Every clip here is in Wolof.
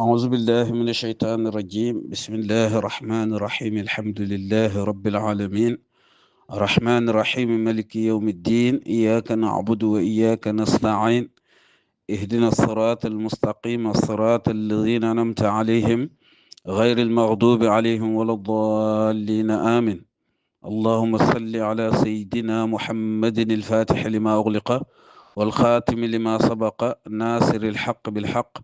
أعوذ بالله من الشيطان الرجيم بسم الله الرحمن الرحيم الحمد لله رب العالمين الرحمن الرحيم مالك يوم الدين إياك نعبد وإياك نستعين اهدنا الصراط المستقيم الصراط الذين أنعمت عليهم غير المغضوب عليهم ولا الضالين آمين اللهم صل على سيدنا محمد الفاتح لما أغلق والخاتم لما سبق ناصر الحق بالحق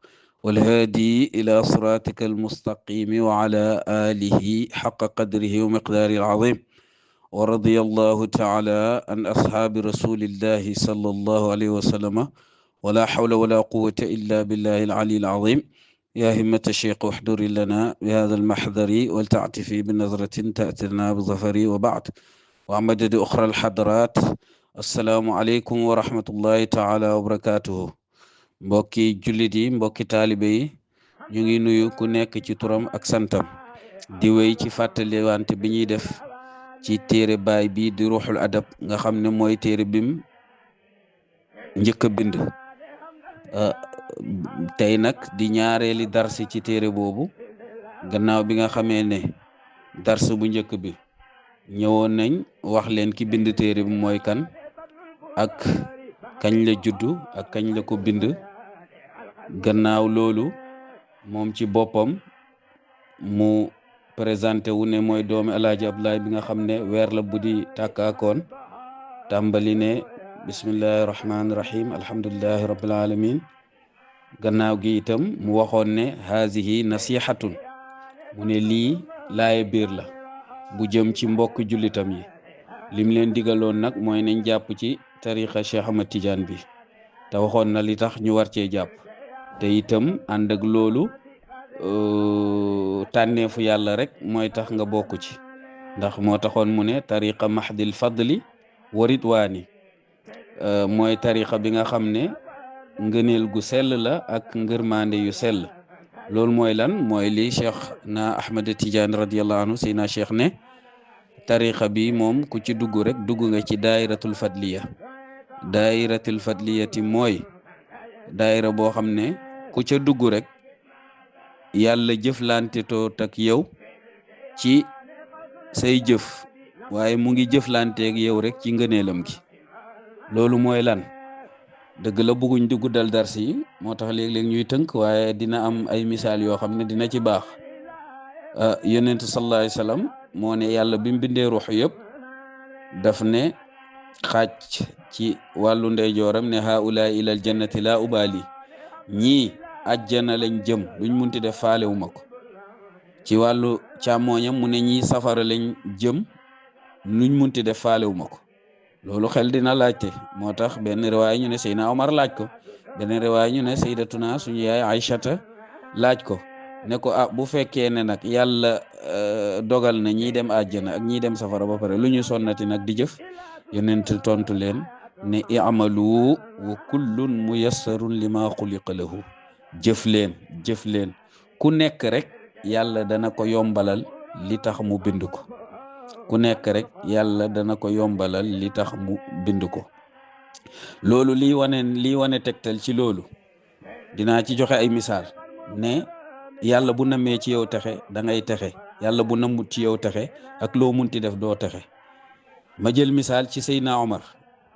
والهادي إلى صراطك المستقيم وعلى آله حق قدره ومقداره العظيم ورضي الله تعالى عن أصحاب رسول الله صلى الله عليه وسلم ولا حول ولا قوة إلا بالله العلي العظيم يا همة الشيخ احضر لنا بهذا المحضر ولتعتفي بنظرة تأتنا بظفر وبعد ومدد أخرى الحضرات السلام عليكم ورحمة الله تعالى وبركاته mbokki jullit yi mbokki taalibe yi ñu ngi nuyu ku nekk ci turam ak santam di wéy ci fàttaliwante bi ñuy def ci téere baay bi di ruuxul adab nga xam ne mooy téere bim njëkk a bind tey nag di ñaareeli darsi ci téere boobu gannaaw bi nga xamee ne dars bu njëkk bi ñëwoon nañ wax leen ki bind téere bi mooy kan ak kañ la juddu ak kañ la ko bind gannaaw loolu moom ci boppam mu présenté wu ne mooy doomi alaaji Abdoulaye bi nga xam ne weer la bu di tàkkaakoon tàmbali ne bismillahi rahmaani rahim alhamdulillahi rabbil alamin gannaaw gi itam mu waxoon ne hazihi nasihatun mu ne lii laaye biir la bu jëm ci mbokk jullitam yi lim leen digaloon nag mooy nañ jàpp ci tariqa Cheikh Ahmad Tidiane bi te waxoon na li tax ñu war cee jàpp te itam ànd ak loolu tànneefu yàlla rek mooy tax nga bokk ci ndax moo taxoon mu ne tariqa mahdil fadli wa ridwaani mooy tariqa bi nga xam ne ngëneel gu sell la ak ngërmande yu sell loolu mooy lan mooy li Cheikh na Ahmad Tidiane radiyallahu anhu Seydina Cheikh ne tariqa bi moom ku ci dugg rek dugg nga ci daayiratul fadliya daayiratul fadliyati mooy daayira boo xam ne ku ca dugg rek yàlla jëflante toot ak yow ci say jëf waaye mu ngi jëflanteeg yow rek ci ngëneelam gi loolu mooy lan dëgg la bëgguñ di guddal dars yi moo tax léeg-léeg ñuy tënk waaye dina am ay misaal yoo xam ne dina ci baax yonent sallallahu alayhi wasallam moo ne yàlla bi mu bindee ruux yëpp daf ne xaaj ci wàllu ndeyjooram ne haulaay ilal jannati la ubali ñii ajjana lañ jëm luñ munti def faalewu ma ko ci wàllu càmmooñam mu ne ñii safara lañ jëm luñ munti def faalewu ma ko loolu xel dina laajte moo tax benn riwaay ñu ne Seydina Omar laaj ko benn riwaay ñu ne Seydatuna suñu yaay Aïchata laaj ko ne ko bu fekkee ne nag yàlla dogal na ñii dem àjjana ak ñii dem safara ba pare lu ñu sonnati nag di jëf yonent tontu leen ne i'malu wa kullun muyassarun lima xuliqa lahu jëf leen ku nekk rek yàlla dana ko yombalal li tax mu bind ko ku nekk rek yàlla dana ko yombalal li tax mu bind ko loolu lii wane tegtal ci loolu dinaa ci joxe ay misaal ne yàlla bu namee ci yow texe da ngay texe yàlla bu namut ci yow texe ak loo munti def doo texe ma jël misaal ci Seydina Omar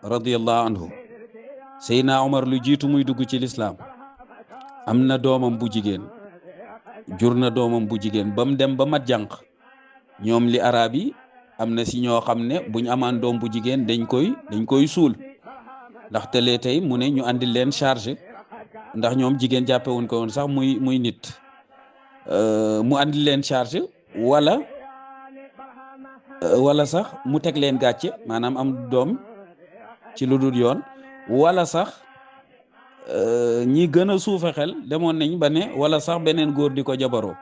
radiyallahu anhu Seydina Omar lu jiitu muy dugg ci lislaam am na doomam bu jigéen jur na doomam bu jigéen ba mu dem ba mat jànq ñoom li arab yi am na si ñoo xam ne buñ amaan doom bu jigéen dañ koy suul ndaxte lee tey mu ne ñu andil leen charge ndax ñoom jigéen jàppe wuñ ko woon sax muy nit mu andil leen charge wala sax mu teg leen gàcce maanaam am doom ci lu dul yoon wala sax ñi gën a suufe xel demoon nañ ba ne wala sax beneen góor di ko jabaroo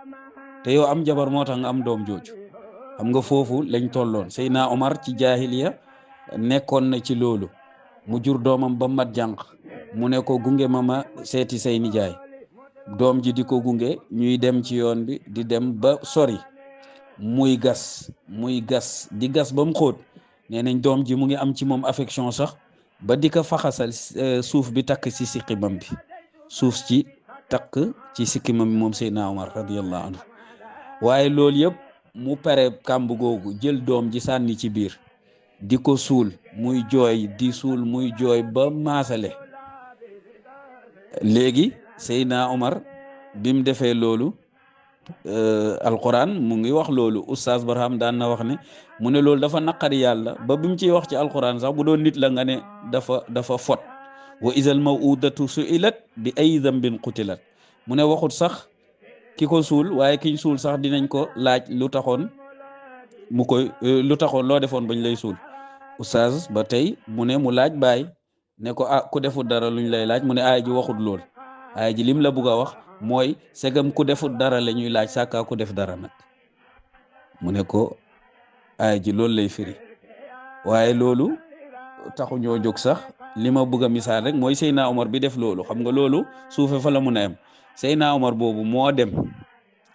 te yow am jabar moo tax nga am doom jooju xam nga foofu lañ tolloon Seydina Omar ci jaahiliya nekkoon na ci loolu mu jur doomam ba mat jànq mu ne ko gunge ma seeti say nijaay doom ji di ko gunge ñuy dem ci yoon bi di dem ba sori muy gas di gas ba mu xóot nee nañ doom ji mu ngi am ci moom affection sax ba di ko faxasal suuf bi takk ci siqimam bi suuf ci takk ci sikkimam moom Seydina Omar radiyallahu anhu waaye loolu yëpp mu pare kàmb googu jël doom ji sànni ci biir di ko suul muy jooy di suul muy jooy ba maasale léegi Seydina Omar bi mu defee loolu alquran mu ngi wax loolu oustaz Barham daan na wax ne mu ne loolu dafa naqari yàlla ba bi mu ciy wax ci alquran sax bu doon nit la nga ne dafa fot wa izal mawudatu su'ilat bi ay dambin qutilat mu ne waxut sax ki ko suul waaye kiñ suul sax dinañ ko laaj lu taxoon loo defoon bañ lay suul oustaz ba tey mu ne mu laaj baay ne ko ku defut dara luñ lay laaj mu ne aaya ji waxut lool aaya ji lim la bugg a wax mooy segam ku defut dara la ñuy laaj sàkkaa ku def dara nag mu ne ko aaya ji loolu lay firi waaye loolu taxu ñoo jóg sax li ma bëgg a misaal rek mooy Seydina Omar bi def loolu xam nga loolu suufe fa la mun a am Seydina Omar boobu moo dem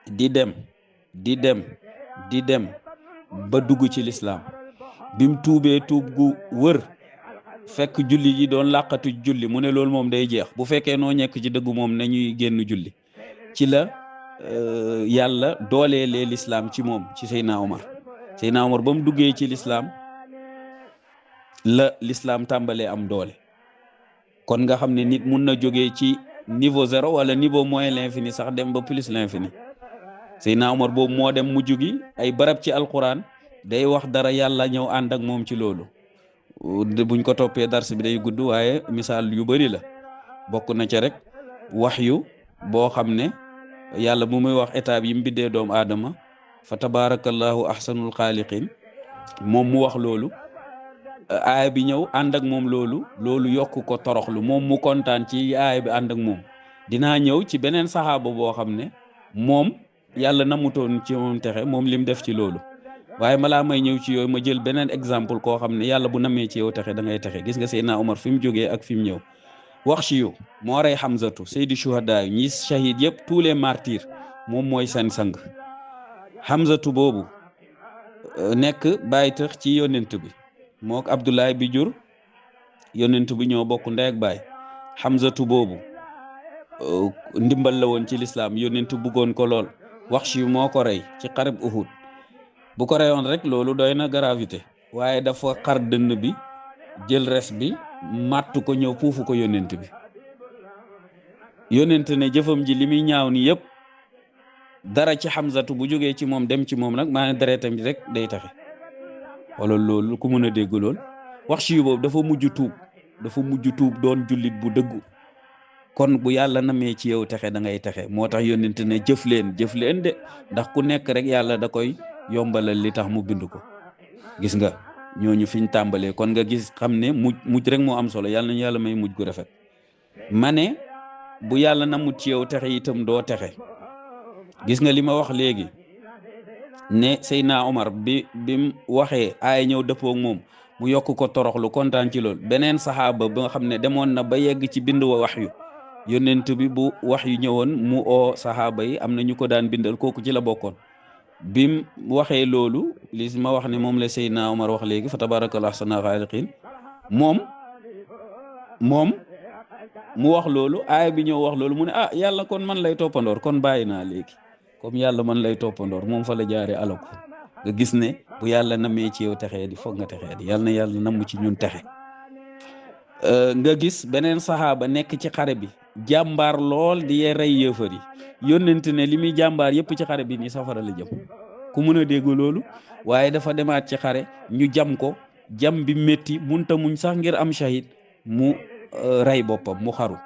di dem ba dugg ci lislaam bim tuubee tuub gu wër fekk julli yi doon làqatu julli mu ne loolu moom day jeex bu fekkee noo nekk ci dëggu moom nañuy génn julli ci la yàlla dooleelee lislaam ci moom ci Seydina Omar ba mu duggee ci lislaam la lislaam tàmbalee am doole kon nga xam ne nit mun na jógee ci niveau 0 wala niveau moins l'infini sax dem ba plus l'infini Seydina Omar boobu moo dem mujj gi ay barab ci alquran day wax dara yàlla ñëw ànd ak moom ci loolu buñ ko toppee dars bi day gudd waaye misaal yu bari la bokk na ca rek wax yu boo xam ne yàlla bu muy wax étape yi mu biddee doomu aadama fa tabarakallahu ahsanul xaaliqin moom mu wax loolu aaya bi ñëw ànd ak moom loolu yokk ko toroxlu moom mu kontaan ci aaya bi ànd ak moom dinaa ñëw ci beneen saxaaba boo xam ne moom yàlla namutoon ci moom texe moom lim def ci loolu waaye malaa may ñëw ci yooyu ma jël beneen exemple koo xam ne yàlla bu namee ci yow texe da ngay texe gis nga Seydina Omar fi mu jógee ak fi mu ñëw Waxshi yu moo rey Hamzatu Seydi Shuhada yu ñi shahid yëpp tous les martyrs moom mooy seen sang Hamzatu boobu nekk bàyyi tax ci yonent bi mook Abdoulaye bi jur yonent bi ñoo bokk ndey ak baay Hamzatu boobu ndimbal la woon ci lislaam yonent bëggoon ko lool Waxshi yu moo ko rey ci xareb Uhud bu ko reyoon rek loolu doy na gravité waaye dafa xar dënn bi jël res bi màtt ko ñëw puufu ko yonent bi yonent ne jëfam ji li muy ñaaw ni yëpp dara ci Hamzatu bu jógee ci moom dem ci moom nag maa ne deretam ji rek day taxe wala loolu ku mën a dégg lool Waxshi yu boobu dafa mujj tuub doon jullit bu dëggu kon bu yàlla namee ci yow texe da ngay texe moo tax yonent ne jëf leen de ndax ku nekk rek yàlla da koy yombalal li tax mu bind ko gis nga ñooñu fiñ tàmbalee kon nga gis xam ne mujj rek moo am solo yàlla nañu yàlla may mujj gu rafet ma ne bu yàlla namut ci yow texe itam doo texe gis nga li ma wax léegi ne Seydina Omar bi waxee aaya ñëw dëppoo ak moom mu yokk ko toroxlu kontaan ci loolu beneen saxaaba ba nga xam ne demoon na ba yegg ci bind wa wax yu yonent bi bu wax yu ñëwoon mu oo saxaaba yi am na ñu ko daan bindal kooku ci la bokkoon bim waxee loolu li ma wax ne moom la Seydina Omar wax léegi fa tabarakallahu ahsanul xaaliqiin moom mu wax loolu aaya bi ñëw wax loolu mu ne yàlla kon man lay toppandoor kon bàyyi naa léegi comme yàlla man lay toppandoor moom fa la jaaree alako nga gis ne bu yàlla namee ci yow texee di foog nga texee di yàlla na yàlla namm ci ñun texe nga gis beneen saxaaba nekk ci xare bi jàmbaar lool di rey yëfër yi yónnent ne li muy jàmbaar yëpp ci xare bi ni safara la jëm ku mën a dégg loolu waaye dafa demaat ci xare ñu jam ko jam bi métti munta muñ sax ngir am shahid mu rey boppam mu xaru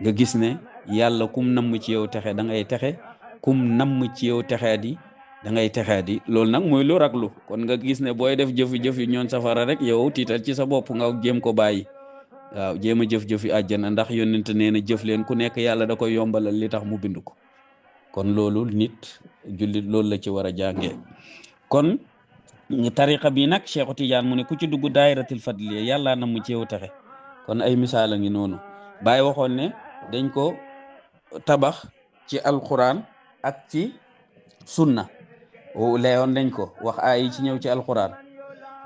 nga gis ne yàlla kum namm ci yow texe da ngay texe kum namm ci yow texee di da ngay texee di loolu nag mooy lu raglu kon nga gis ne booy def jëf yu ñoon safara rek yow tiital ci sa bopp nga jéem ko bàyyi waaw jéem a jëf yu àjjana ndax yónnent nee na jëf leen ku nekk yàlla da koy yombalal li tax mu bind ko kon loolu nit jullit loolu la ci war a jàngee kon tariqa bi nag Cheikh Tidiane mu ne ku ci dugg daayiratul fadliya yàlla na mu ci yow texe kon ay misaal a ngi noonu Baay waxoon ne dañ ko tabax ci alquran ak ci sunna leeyoon nañ ko wax ay ci ñëw ci alquran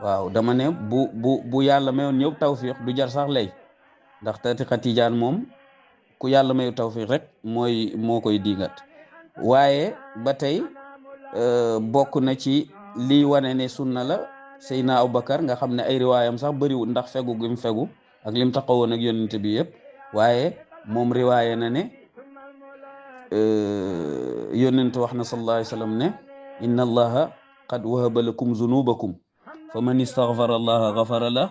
waaw dama ne bu yàlla mayoon ñëw tawfiq du jar sax lay ndax tariqa Tijaan moom ku yàlla mayu tawfiq rek moo koy diingat. waaye ba tey bokk na ci lii wane ne sunna la Seydina Abubakar nga xam ne ay riwaayam sax bëriwul ndax fegu gi mu fegu ak lim taxawoon ak yonent bi yëpp, waaye moom riwaaye na ne yonent wax na sallallahu alayhi wa sallam ne inna allaha qad wahaba lakum zunubakum fa man istaghfara allaha ghafara lah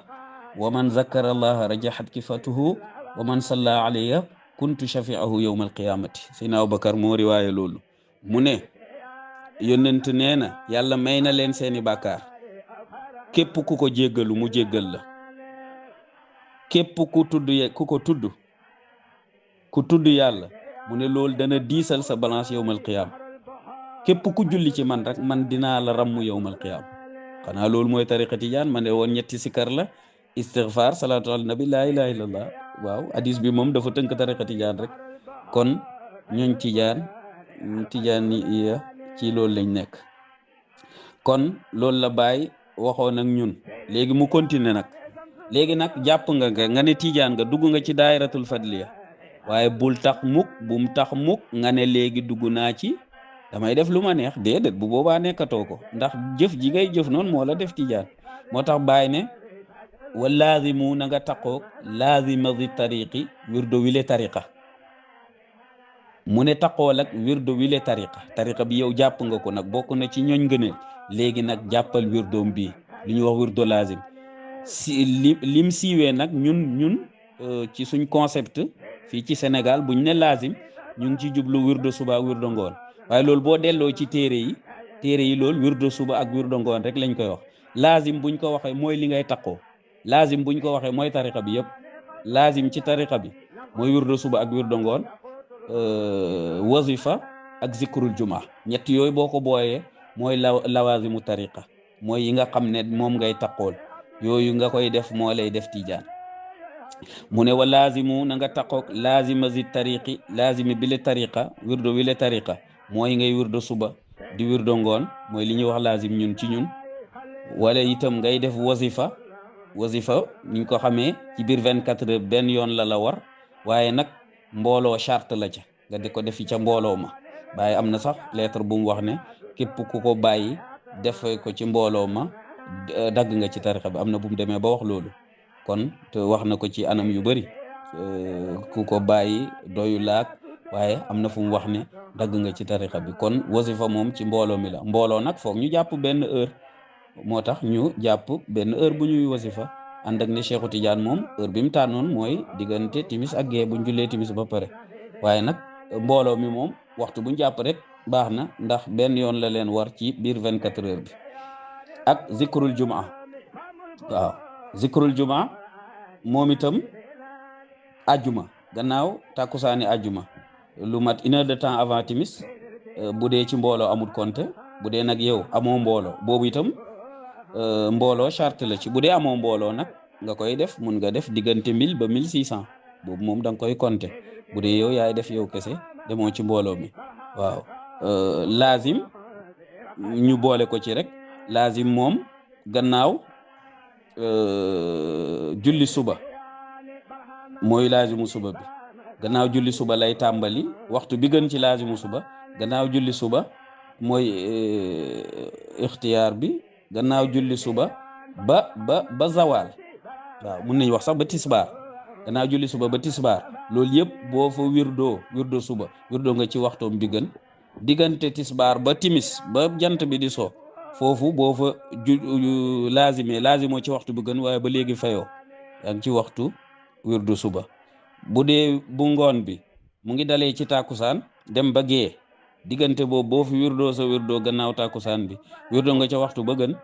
wa man zakkara allaha rajahat kifatuhu wa man salla alayya kuntu shafi'ahu yawma alqiyamati. Seydina Abubakar moo riwaaye loolu mu ne yonent nee na yàlla may na leen seeni bàkkaar, képp ku ko jéggalu mu jéggal la, képp ku tudd yàlla mu ne loolu dana diisal sa balance yawmal qiyaam, képp ku julli ci man rek man dinaa la rammu yawmal qiyaam. xanaa loolu mooy tariqa tijaan. ma ne woon ñetti sikar la: istighfar, salaatu ala nabi, laa ilaha illallah. waaw hadis bi moom dafa tënk tariqa tijaan rek. kon ñooñ tijaan yi ci loolu lañ nekk. kon loolu la Baay waxoon ak ñun. léegi mu continuer nag. léegi nag jàpp nga ne tijaan nga dugg nga ci daayiratul fadliya, waaye bum tax mukk nga ne léegi dugg naa ci damay def lu ma neex. déedéet, bu boobaa nekkatoo ko, ndax jëf ji ngay jëf noonu moo la def tijaan. moo tax Baay ne wa laazimu na nga taqoog laazima di tariqi wirdo wile tariqa. mu ne taqool ak wirdo wile tariqa bi yow jàpp nga ko nag, bokk na ci ñooñ ngëneel. léegi nag jàppal wirdoom bii li ñuy wax wirdo laazim. lim siiwee nag ñun ci suñ concept fii ci Sénégal buñ ne laazim ñu ngi ci jublu wirdo suba ak wirdo ngoon, waaye loolu boo delloo ci téere yi loolu wirdo suba ak wirdo ngoon rek lañ koy wax. laazim buñ ko waxee mooy li ngay taqoo. laazim buñ ko waxee mooy tariqa bi yëpp. laazim ci tariqa bi mooy wirdo suba ak wirdo ngoon, wazifa ak zikrul juma. ñett yooyu boo ko booyee mooy lawazimu tariqa, mooy yi nga xam ne moom ngay taqool. yooyu nga koy def moo lay def tijaan. mu ne wa laazimu na nga taqoog laazima zi tariqi, laazimi bile tariqa, wirdo wile tariqa mooy ngay wirdo suba di wirdo ngoon, mooy li ñuy wax laazim ñun ci ñun. wala itam ngay def wazifa niñ ko xamee ci biir 24 heures benn yoon la war, waaye nag mbooloo charte la ca nga di ko defi ca mbooloo ma. Baay am na sax lettre bu mu wax ne képp ku ko bàyyi def ko ci mbooloo ma dagg nga ci tariqa bi. am na bu mu demee ba wax loolu. kon te wax na ko ci anam yu bëri, ku ko bàyyi doyu laak, waaye am na fu mu wax ne dagg nga ci tariqa bi. kon wasifa moom ci mbooloo mi la. mbooloo nag foog ñu jàpp benn heure, moo tax ñu jàpp benn heure bu ñuy wasifa. ànd ak ne Cheikhu Tidiane moom heure bi mu tànnoon mooy diggante timis ak gee buñ jullee timis ba pare. waaye nag mbooloo mi moom waxtu buñ jàpp rek baax na, ndax benn yoon la leen war ci biir 24 heures bi. ak zikrul jumaa. waaw zikrul jumaa moom itam ajjuma, gannaaw tàkkusaani ajjuma lu mat 1 heure de temps avant timis, bu dee ci mbooloo amul compte. bu dee nag yow amoo mbooloo, boobu itam mbooloo charte la ci. bu dee amoo mbooloo nag nga koy def, mun nga def diggante 1000 ba 1600, boobu moom da nga koy compter bu dee yow yaay def yow kese demoo ci mbooloo mi. waaw laazim ñu boole ko ci rek. laazim moom gannaaw julli suba mooy laazimu suba bi. gannaaw julli suba lay tàmbali. waxtu bi gën ci laazimu suba gannaaw julli suba mooy ixtiyaar bi. gannaaw julli suba ba zawal. waaw mun nañu wax sax ba tisbaar. gannaaw julli suba ba tisbaar, loolu yëpp boo fa wirdo suba wirdo nga ci waxtoom bi gën. diggante tisbaar ba timis ba jant bi di so, foofu boo fa laazimoo ci waxtu bu gën, waaye ba léegi fayoo, yaa ngi ci waxtu wirdu suba. bu dee bu ngoon bi mu ngi dalee ci tàkkusaan dem ba gee, diggante boobu boo fi wirdoo sa wirdoo gannaaw tàkkusaan bi wirdoo nga ca waxtu ba gën.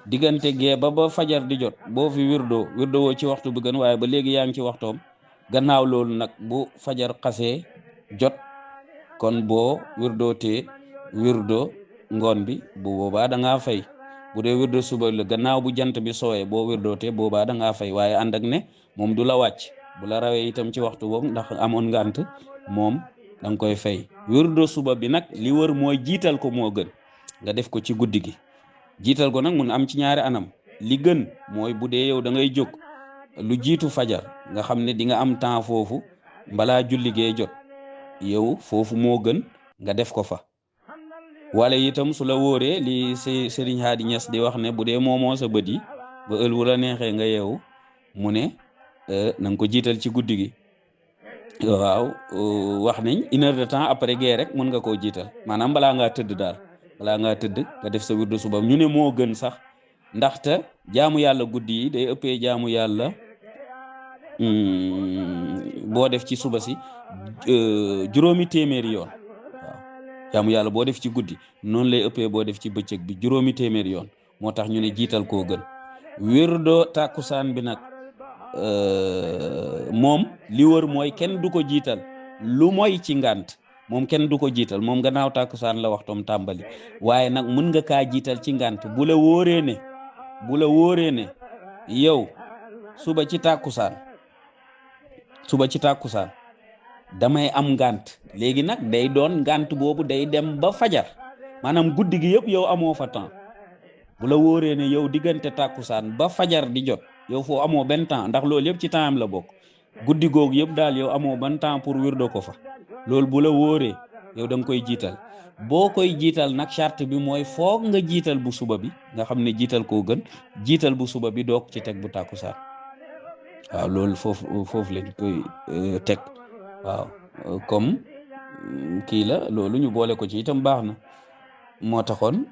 diggante gee ba fajar di jot boo fi wirdoo woo ci waxtu bu gën, waaye ba léegi yaa ngi ci waxtoom. gannaaw loolu nag bu fajar xasee jot, kon boo wirdoo te wirdo ngoon bi bu boobaa da ngaa fay. bu dee wirdo suba la gannaaw bu jant bi sooyee boo wirdoo te boobaa da ngaa fay, waaye ànd ak ne moom du la wàcc. bu la rawee itam ci waxtu boobu ndax amoon ngant, moom da nga koy fay. wirdo suba bi nag li wër mooy jiital ko moo gën, nga def ko ci guddi gi. jiital ko nag mun am ci ñaari anam. li gën mooy bu dee yow da ngay jóg lu jiitu fajar, nga xam ne di nga am temps foofu balaa julli gee jot yow foofu moo gën nga def ko fa. wala itam su la wóoree li Serigne Hadi Niass di wax ne bu dee moomoo sa bët yi ba ël wu la neexee nga yeewu mu ne na nga ko jiital ci guddi gi. waaw wax nañ 1 heure de temps après gee rek mën nga koo jiital maanaam balaa ngaa tëdd daal balaa ngaa tëdd nga def sa wirdu suba ñu ne moo gën sax ndaxte jaamu yàlla guddi yi day ëppee jaamu yàlla boo def ci suba si juróomi téeméeri yoon. waaw jaamu yàlla boo def ci guddi noonu lay ëppee boo def ci bëccëg bi juróomi téeméeri yoon moo tax ñu ne jiital koo gën. wirdo tàkkusaan bi nag moom li wër mooy kenn du ko jiital lu mooy ci ngànt moom kenn du ko jiital moom gannaaw tàkkusaan la waxtoom tàmbali waaye nag mën nga kaa jiital ci ngànt bu la wóoree ne yow suba ci tàkkusaan damay am ngànt léegi nag day doon ngànt boobu day dem ba fajar maanaam guddi gi yëpp yow amoo fa temps bu la wóoree ne yow diggante tàkkusaan ba fajar di jot yow foo amoo benn temps ndax loolu yëpp ci temps am la bokk guddi googu yëpp daal yow amoo ban temps pour wirdo ko fa loolu bu la wóoree yow da nga koy jiital boo koy jiital nag charte bi mooy foog nga jiital bu suba bi nga xam ne jiital koo gën jiital bu suba bi doog ci teg bu tàkkusaan waaw loolu foofu lañ koy teg waaw comme kii la loolu ñu boole ko ci itam baax na moo taxoon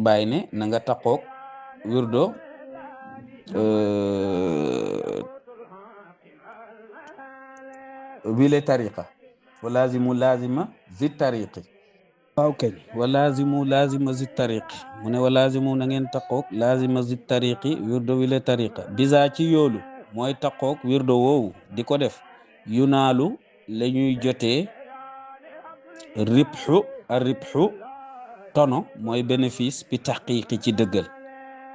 bàyyi ne na nga taqoog wirdo wile tariqa wa lazima zi tariqi waaw kañ wa lazima zi tariqi mu ne wa lazimu na ngeen taqoog lazima zi tariqi wirdo wile tariqa bisa ci yoolu mooy taqoog wirdo woowu di ko def yunaalu la ñuy jotee ribxu tono mooy bénéfice bi taqiqi ci dëggal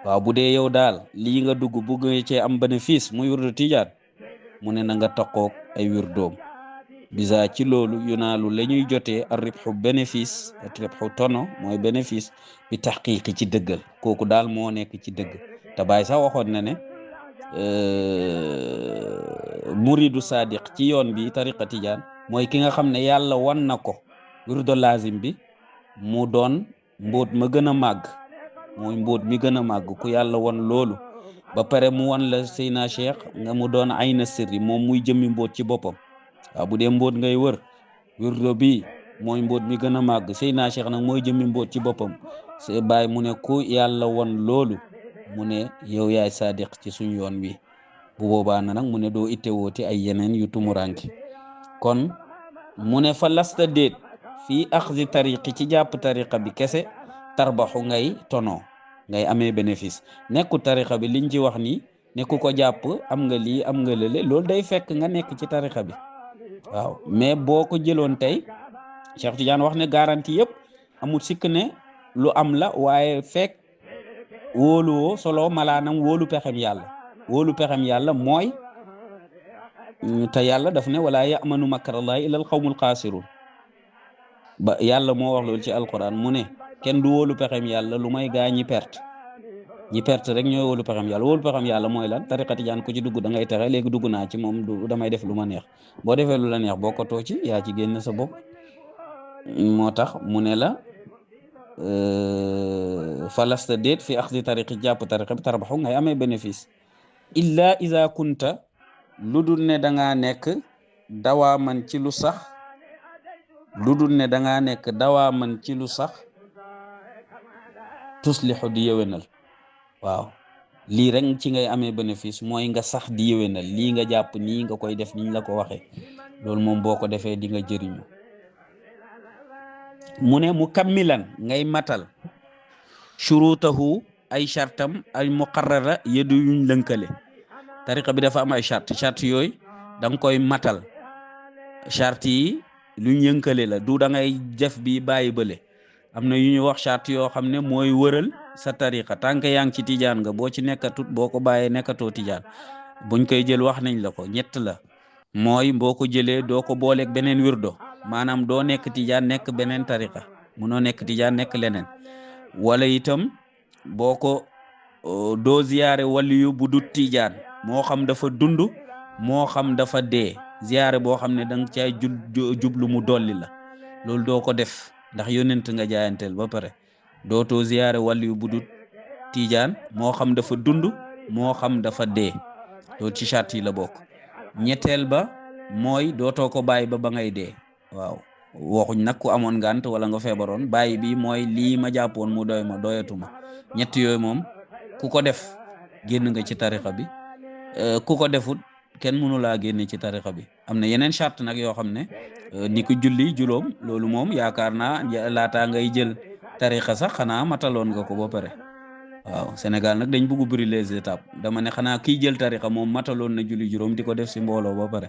waaw bu dee yow daal lii nga dugg bu nga cee am bénéfice muy wirdu tijaan mu ne na nga taqoog ay wirdoom bisa ci loolu yunaalu la ñuy jotee ar ribxu bénéfice ribxu tono mooy bénéfice bi taqiqi ci dëggal kooku daal moo nekk ci dëgg te Baay sax waxoon na ne muridu sadiq ci yoon bi tariqa tijaan mooy ki nga xam ne yàlla wan na ko wirdo lazim bi mu doon mbóot ma gën a màgg mooy mbóot mi gën a màgg ku yàlla won loolu ba pare mu wan la Seyna Cheikh nga mu doon ayna sirri moom muy jëmmi mbóot ci boppam waaw bu dee mbóot ngay wër wirdo bi mooy mbóot mi gën a màgg Seyna Cheikh nag mooy jëmmi mbóot ci boppam se Baay mu ne ku yàlla won loolu mu ne yow yaay sadiq ci suñu yoon wi bu boobaa na nag mu ne doo itte wooti ay yeneen yu tumuranki kon mu ne fa lasta déet fii axzi tariqi ci jàpp tariqa bi kese tarbaxu ngay tono ngay amee bénéfice nekku tariqa bi liñ ci wax nii nekku ko jàpp am nga lii am nga lële loolu day fekk nga nekk ci tariqa bi waaw mais boo ko jëloon tey Cheikh Tidiane wax ne garantie yëpp amul sikk ne lu am la waaye fekk wóoluwoo solo malaanam wóolu pexem yàlla mooy te yàlla daf ne wala ya'manu makrallahi illa al qawmul xaasirun ba yàlla moo wax loolu ci alquran mu ne kenn du wóolu pexem yàlla lu may gaa ñi perte rek ñooy wóolu pexem yàlla mooy lan tariqa tijaan ku ci dugg da ngay texe léegi dugg naa ci moom du damay def lu ma neex boo defee lu la neex bokkatoo ci yaa ci génn sa bopp moo tax mu ne la falasta déet fi axdi tariqi jàpp tariqa bi tarbaxu ngay amee bénéfice illa iza kunta lu dul ne dangaa nekk dawaaman ci lu sax tuslixu di yëwénal waaw lii rek ci ngay amee bénéfice mooy nga sax di yëwénal lii nga jàpp nii nga koy def niñ la ko waxee loolu moom boo ko defee di nga jëriñu mu ne mu kammilan ngay matal shurutahu ay chartam ay muqarrara yeddu yuñ lënkale tariqa bi dafa am ay charte yooyu da nga koy matal charte yi luñ yënkale la du da ngay def bi bàyyi bële am na yu ñuy wax charte yoo xam ne mooy wëral sa tariqa tànk yaa ngi ci tijaan nga boo ci nekkatut boo ko bàyyee nekkatoo tijaan buñ koy jël wax nañ la ko ñett la mooy boo ko jëlee doo ko booleeg beneen wirdo maanaam doo nekk tijaan nekk beneen tariqa munoo nekk tijaan nekk leneen wala itam boo ko doo ziyaare waliyu bu dut tijaan moo xam dafa dund moo xam dafa dee ziyaare boo xam ne danga cay jublu mu dolli la loolu doo ko def ndax yonent nga jaayanteel ba pare dootoo ziyaare wàllu bu dul tiijaan moo xam dafa dund moo xam dafa dee loolu ci charte yi la bokk. ñetteel ba mooy dootoo ko bàyyi ba ngay dee waaw waxuñ nag ku amoon ngànt wala nga feebaroon bàyyi bi mooy lii ma jàppoon mu doy ma doyatuma ñett yooyu moom ku ko def génn nga ci tarixa bi ku ko defut kenn mënu laa génne ci tarixa bi. am na yeneen charte nag yoo xam ne ni ko julli juróom loolu moom yaakaar naa laataa ngay jël tarixa sax xanaa mataloon nga ko ba pare waaw Sénégal nag dañ bëgg brûler les étapes dama ne xanaa kiy jël tarixa moom mataloon na julli juróom di ko def si mbooloo ba pare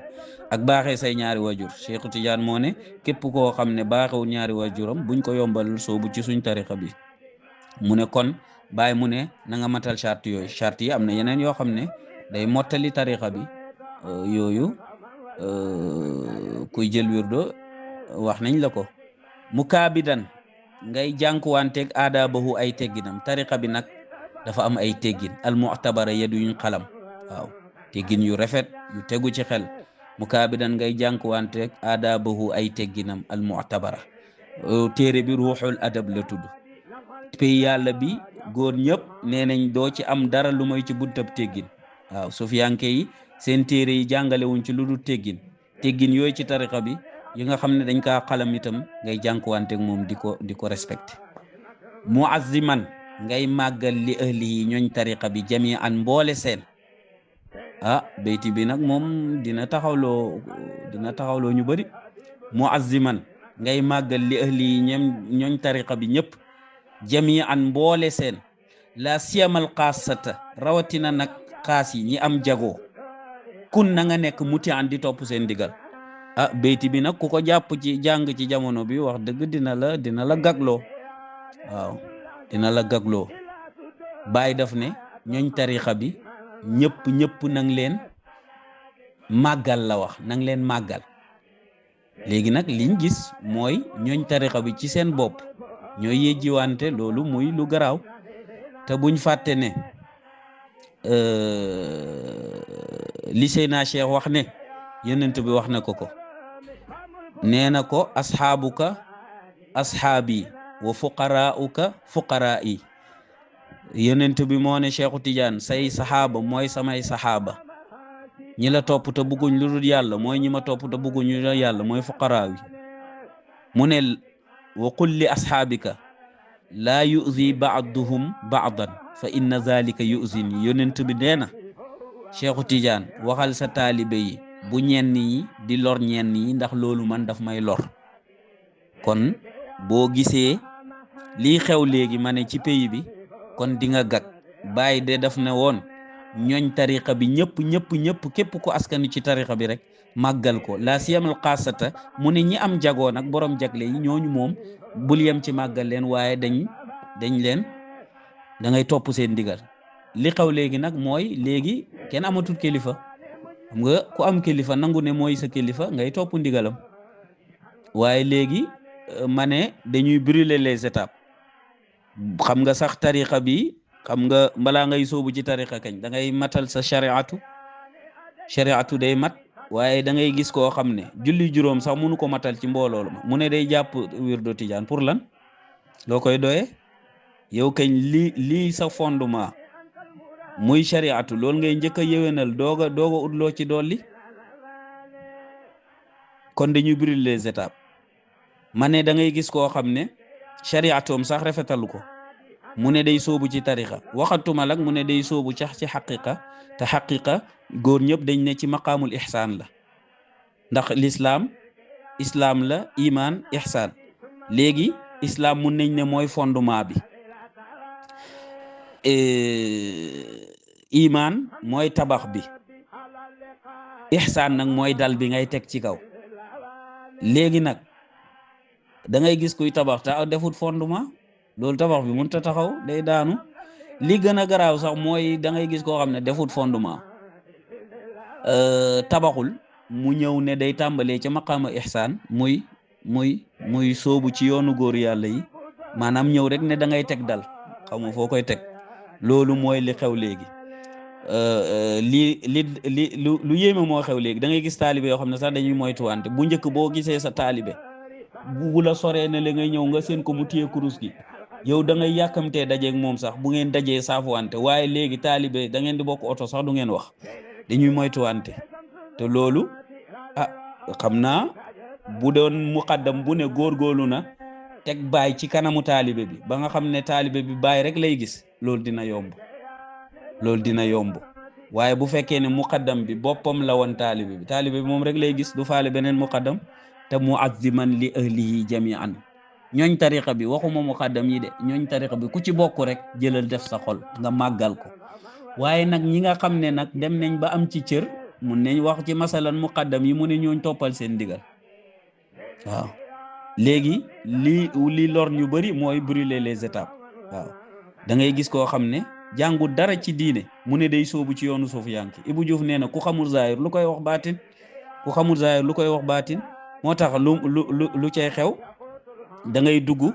ak baaxee say ñaari wajur Cheikh Tidiane moo ne képp koo xam ne baaxewul ñaari wajuram buñ ko yombal soobu ci suñ tarixa bi mu ne kon bàyyi mu ne na nga matal charte yooyu charte yi am na yeneen yoo xam ne day mottali tarixa bi yooyu kuy jël wirdo wax nañ la ko mu kaabidan ngay jànkuwanteeg aadaabahu ay tegginam tarixa bi nag dafa am ay teggin al mu'tabara yaduñ xalam waaw teggin yu rafet yu tegu ci xel mu kaabidan ngay jànkuwanteeg aadaabahu ay tegginam al mu'tabara téere bi ruuxul adab la tudd pay yàlla bi góor ñëpp nee nañ doo ci am dara lu may ci buntab teggin waaw sufiyanke yi seen téere yi jàngalewuñ ci lu dul teggin yooyu ci tarixa bi yi nga xam ne dañ kaa xalam itam ngay jànkuwanteeg moom di ko respecté muazziman ngay màggal li ahli yi ñooñ tarixa bi jami an mboole seen bayti bi nag moom dina taxawloo ñu bëri muazziman ngay màggal li ahli yi ñooñ tarixa bi ñëpp jami an mboole seen la siyamal xaasata rawatina nag xaas yi ñi am jagoo kun na nga nekk muti an di topp seen digal bayti bi nag ku ko jàpp ci jàng ci jamono bi wax dëgg dina la gagloo waaw dina la gagloo Baay daf ne ñooñ tarixa bi ñëpp nang leen màggal la wax nang leen màggal léegi nag liñ gis mooy ñooñ tarixa bi ci seen bopp ñooy yejjiwante loolu muy lu garaaw te buñ fàtte ne li Seyna Cheikh wax ne yonent bi wax na ko nee na ko asxaabuka asxaabi wa fuqaraauka fuqaraai yonent bi moo ne Cheikhu Tidiane say saxaaba mooy samay saxaaba ñi la topp te bëgguñ lu dul yàlla mooy ñi ma topp te bëgguñ lu dul yàlla mooy fuqaraa yi mu ne wa qul li asxaabika laa yuzi baaduhum baadan fa inna zalika yuzini yonent bi nee na Cheikhu Tidiane waxal sa taalibe yi bu ñenn yi di lor ñenn yi ndax loolu man daf may lor kon boo gisee lii xew léegi ma ne ci pays bi kon di nga gag Baay de daf ne woon ñooñ tariqa bi ñëpp képp ku askanu ci tariqa bi rek màggal ko la siyamal xaasata mu ne ñi am jagoo nag borom jagle yi ñooñu moom bul yem ci màggal leen waaye dañ leen da ngay topp seen digal li xew léegi nag mooy léegi kenn amatul kilifa xam nga ku am kilifa nangu ne mooy sa kilifa ngay topp ndigalam waaye léegi ma ne dañuy brûler les étapes xam nga sax tariqa bi xam nga balaa ngay soobu ci tariqa kañ da ngay matal sa shariatu day mat waaye da ngay gis koo xam ne julli juróom sax mënu ko matal ci mbooloo ma mu ne day jàpp wirdo tijaan pour lan loo koy doyee yow kañ lii sa fondement muy shariatu loolu ngay njëkk a yéwénal dooga ut loo ci dolli kon dañuy brûler les étapes ma ne da ngay gis koo xam ne shariatoom sax rafetalu ko mu ne day soobu ci tariqa waxatuma lak mu ne day soobu sax ci xaqiqa te xaqiqa góor ñëpp dañ ne ci maqaamul ihsaan la ndax islaam la iman ihsaan léegi islam mun nañ ne mooy fondement bi iman mooy tabax bi ihsaan nag mooy dal bi ngay teg ci kaw léegi nag da ngay gis kuy tabax ta defut fondement loolu tabax bi mënut a taxaw day daanu li gën a garaaw sax mooy da ngay gis koo xam ne defut fondement tabaxul mu ñëw ne day tàmbalee ca maqaama ihsaan muy soobu ci yoonu góor yàlla yi maanaam ñëw rek ne da ngay teg dal xaw ma foo koy teg loolu mooy li xew léegi lu yéeme moo xew léegi da ngay gis taalibe yoo xam ne sax dañuy moytuwante. Bu njëkk boo gisee sa taalibe bu la soree ne la ngay ñëw nga seen ko mu téye kurus gi, yow da ngay yàkkamtee dajeeg moom sax bu ngeen dajee saafuwante. waaye léegi taalibe da ngeen di bokk oto sax du ngeen wax, dañuy moytuwante. te loolu xam naa bu doon muqaddam bu ne góorgóorlu na teg baay ci kanamu taalibe bi ba nga xam ne taalibe bi baay rek lay gis, loolu dina yomb. waaye bu fekkee ne muqaddam bi boppam la woon taalibe bi moom rek lay gis, du faale beneen muqaddam. te muazziman li ahlihi jamian, ñooñ tariqa bi waxuma muqaddam yi de, ñooñ tariqa bi ku ci bokk rek jëlal def sa xol nga màggal ko. waaye nag ñi nga xam ne nag dem nañ ba am ci cër, mun nañ wax ci masalan muqaddam yi mu ne ñooñ toppal seen ndigal. waaw léegi li lor ñu bëri mooy brûler les étapes. waaw da ngay gis koo xam ne jàngu dara ci diine mu ne day soobu ci yoonu suufiyanke. Ibou Diouf nee na ku xamul zahir lu koy wax baatin. moo tax lu cay xew da ngay dugg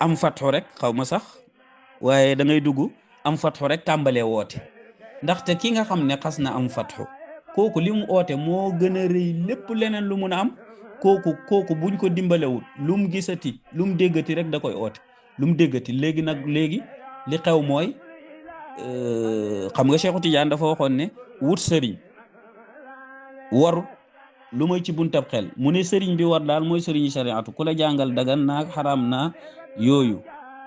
am fatxu rek, xaw ma sax, waaye da ngay dugg am fatxu rek tàmbalee woote. ndaxte ki nga xam ne xas na am fatxu, kooku li mu oote moo gën a rëy lépp leneen lu mun a am. kooku buñ ko dimbalewul lu mu gisati lu mu déggati rek da koy oote, lu mu déggati. léegi li xew mooy xam nga Cheikhu Tidiane dafa waxoon ne wut sëriñ waru lu may ci buntab xel. mu ne sëriñ bi war daal mooy sëriñ shariatu, ku la jàngal dagan naag xaraam naa yooyu,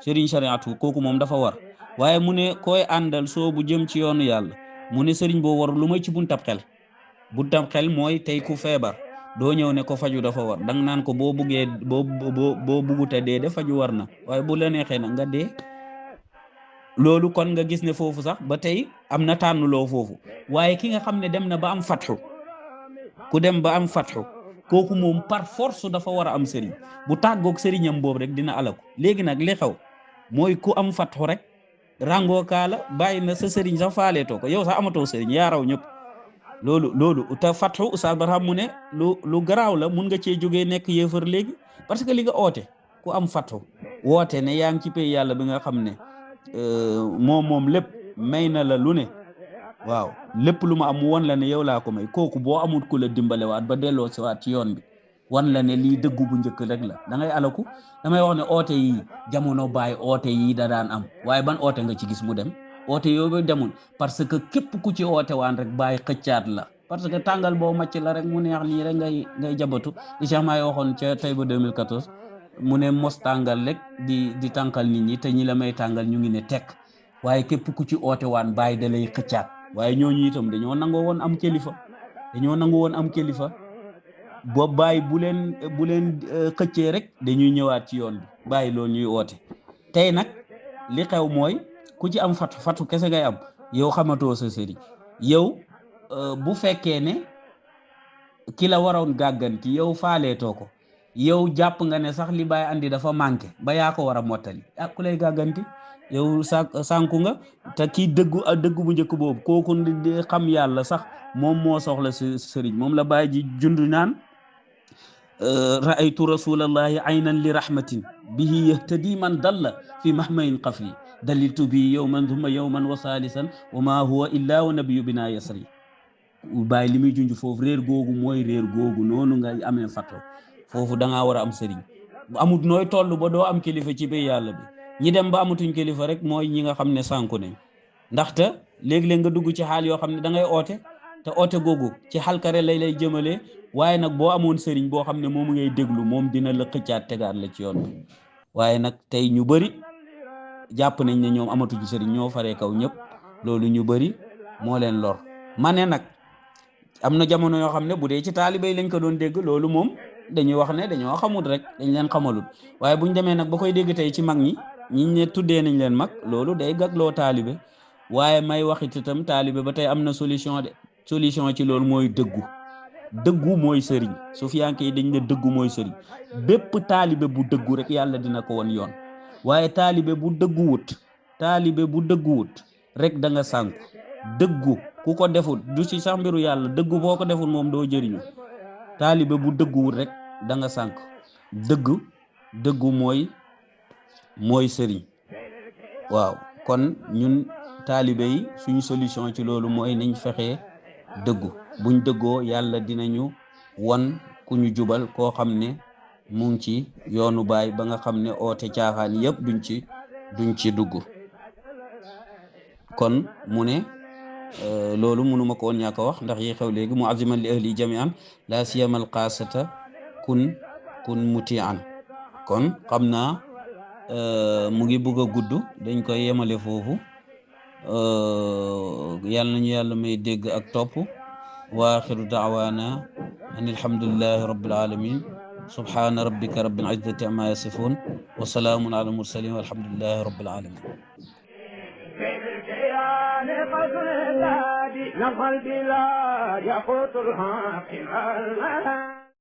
sëriñ shariatu kooku moom dafa war. waaye mu ne koy àndal soo bu jëm ci yoonu yàlla, mu ne sëriñ boo war lu may ci buntab xel mooy tey ku feebar doo ñëw ne ko faju dafa war, danga naan ko boo buggute dee de faju war na, waaye bu la neexee nag nga dee. loolu kon nga gis ne foofu sax ba tey am na tànnuloo foofu. waaye ki nga xam ne dem na ba am fatxu, ku dem ba am fatxu kooku moom par force dafa war a am sëriñ. bu tàggoog sëriñam boobu rek dina alaku. léegi nag li xew mooy ku am fatxu rek rangoo kaala bàyyi na sa sëriñ sax faaleetoo ko, yow sax amatoo sëriñ, yaa raw ñëpp. loolu te fatxu Oustaz Barham mu ne lu garaaw la, mun nga cee jógee nekk yéefar léegi. parce que li nga oote ku am fatxu woote ne yaa ngi ci pay yàlla bi nga xam ne moom lépp may na la lu ne. waaw lépp lu ma am won la ne yow laa ko may. kooku boo amut ku la dimbalewaat ba delloo si waat ci yoon bi wan la ne lii dëggu bu njëkk rek la, da ngay alaku. damay wax ne oote yi jamono baay oote yi da daan am, waaye ban oote nga ci gis mu dem? oote yooyu demul parce que képp ku ci oote waan rek baay xëccaat la. parce que tàngal boo màcc la rek mu neex nii rek ngay jabatu. li Cheikh Maay waxoon ca Taïba 2014 mu ne mos tàngal rek di tànkal nit ñi, te ñi la may tàngal ñu ngi ne tekk. waaye képp ku ci oote waan baay da lay xëccaat. waaye ñooñu itam dañoo nangoo woon am kilifa. boobu bàyyi bu leen xëccee rek dañuy ñëwaat ci yoon bi bàyyi loolu ñuy oote. tey nag li xew mooy ku ci am fatu kese ngay am, yow xamatoo sa sëriñ. yow bu fekkee ne ki la waroon gàgganti yow faaleetoo ko, yow jàpp nga ne sax li bàyyi andi dafa manqué ba yaa ko war a mottali, ku lay gàgganti? yow sànku nga. te kii dëggu bu njëkk boobu kooku di xam yàlla sax moom moo soxla sëriñ. moom la bàyyi ji jund naan raaytu rasulallahi aynan li rahmatin bihi yahtadi man dalla fi mahmayin qafli daliltu bi yowman thumma yowman wa salisan wa ma huwa illa wa nabiyu bina yasri. bàyyi li muy junj foofu réer googu mooy réer googu noonu nga amee fatto foofu da ngaa war a am sëriñ. bu amut nooy toll ba doo am kilifa ci bay yàlla bi. ñi dem ba amatuñ kilifa rek mooy ñi nga xam ne sànku nañ. ndaxte léeg-léeg nga dugg ci xaal yoo xam ne da ngay oote, te oote googu ci xalkare lay jëmalee. waaye nag boo amoon sëriñ boo xam ne moom ngay déglu, moom dina la xëccaat tegaat la ci yoon bi. waaye nag tey ñu bëri jàpp nañ ne ñoom amatuñ sëriñ, ñoo faree kaw ñëpp. loolu ñu bëri moo leen lor. ma ne nag am na jamono yoo xam ne bu dee ci taalibe yi lañ ko doon dégg, loolu moom dañuy wax ne dañoo xamul rek, dañ leen xamalul. waaye buñ demee nag ba koy dégg tey ci mag ñi ne tuddee nañ leen mag, loolu day gagloo taalibe. waaye may waxit itam taalibe ba tey am na solution ci loolu mooy dëggu mooy sëriñ. sufiyanke yi dañ ne dëggu mooy sëriñ. bépp taalibe bu dëggu rek yàlla dina ko won yoon. waaye taalibe bu dëgguwut rek da nga sànku. dëggu ku ko deful du ci sax mbiru yàlla, dëggu boo ko deful moom doo jëriñu. taalibe bu dëgguwut rek da nga sànku. dëggu mooy sëriñ. waaw kon ñun taalibe yi suñu solution ci loolu mooy nañ fexe dëggu buñ dëggoo yàlla dinañu wan ku ñu jubal koo xam ne mu ngi ci yoonu baay ba nga xam ne oote caaxaan yëpp duñ ci dugg kon mu ne loolu mënuma ko woon ñàkk a wax ndax yi xew léegi mu aziman li ahli jamian la siyamal qaasata kun mutian kon xam naa mu ngi bugg a gudd dañ koy yemale foofu yàlla nañu yàlla may dégg ak topp wa axiru daawaana an alhamdulillahi rabbil alamin subhana rabbika rabbil izzati amma yasifun wa salaamun ala mursalin walhamdulillahi rabbil alamin لقلبي لا يقوت الحق